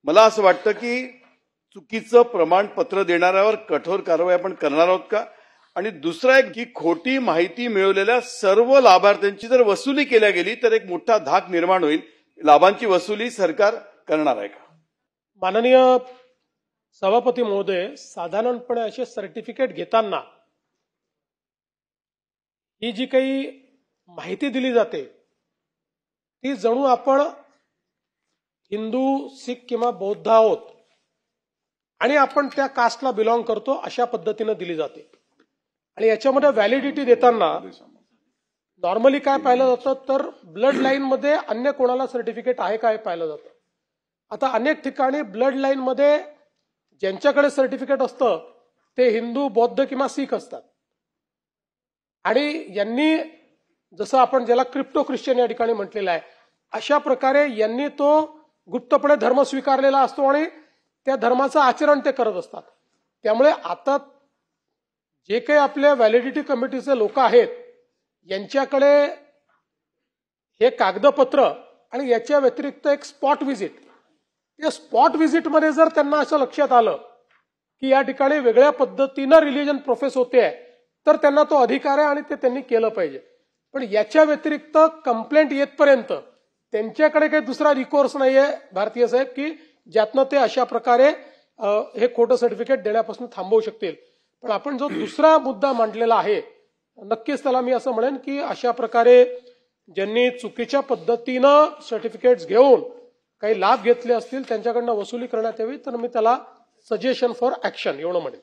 मला असं वाटतं की चुकीचं प्रमाणपत्र देणाऱ्यावर कठोर कारवाई आपण करणार आहोत का? आणि दुसरा एक की खोटी माहिती मिळवलेल्या सर्व लाभार्थ्यांची जर वसुली केल्या गेली तर एक मोठा धाक निर्माण होईल. लाभांची वसुली सरकार करणार आहे का? माननीय सभापती महोदय, साधारणपणे असे सर्टिफिकेट घेताना ही जी काही माहिती दिली जाते ती जणू आपण हिंदू, सिख किंवा बौद्ध आहोत आणि आपण त्या कास्टला बिलॉंग करतो अशा पद्धतीने दिली जाते. आणि याच्यामध्ये व्हॅलिडिटी देताना नॉर्मली काय पाहिलं जातं तर ब्लड लाईन मध्ये अन्य कोणाला सर्टिफिकेट आहे का हे पाहिलं जातं. आता अनेक ठिकाणी ब्लड लाईन मध्ये ज्यांच्याकडे सर्टिफिकेट असतं ते हिंदू, बौद्ध किंवा सिख असतात. आणि यांनी जसं आपण ज्याला क्रिप्टो ख्रिश्चन या ठिकाणी म्हटलेलं आहे अशा प्रकारे यांनी तो गुप्तपणे धर्म स्वीकारलेला असतो आणि त्या धर्माचं आचरण ते करत असतात. त्यामुळे आता जे काही आपल्या व्हॅलिडिटी कमिटीचे लोक आहेत यांच्याकडे हे कागदपत्र आणि याच्या व्यतिरिक्त एक स्पॉट व्हिजिट, या स्पॉट व्हिजिटमध्ये जर त्यांना असं लक्षात आलं की या ठिकाणी वेगळ्या पद्धतीनं रिलिजन प्रोफेस होते तर त्यांना तो अधिकार आहे आणि ते त्यांनी केलं पाहिजे. पण याच्या व्यतिरिक्त कंप्लेंट येतपर्यंत त्यांच्याकडे काही दुसरा रिकोर्स नाहीये भारतीय साहेब की ज्यातनं ते अशा प्रकारे हे खोटं सर्टिफिकेट देण्यापासून थांबवू शकतील. पण आपण जो दुसरा मुद्दा मांडलेला आहे नक्कीच त्याला मी असं म्हणेन की अशा प्रकारे ज्यांनी चुकीच्या पद्धतीनं सर्टिफिकेट्स घेऊन काही लाभ घेतले असतील त्यांच्याकडनं वसुली करण्यात यावी, तर मी त्याला सजेशन फॉर ऍक्शन एवढं म्हणेन.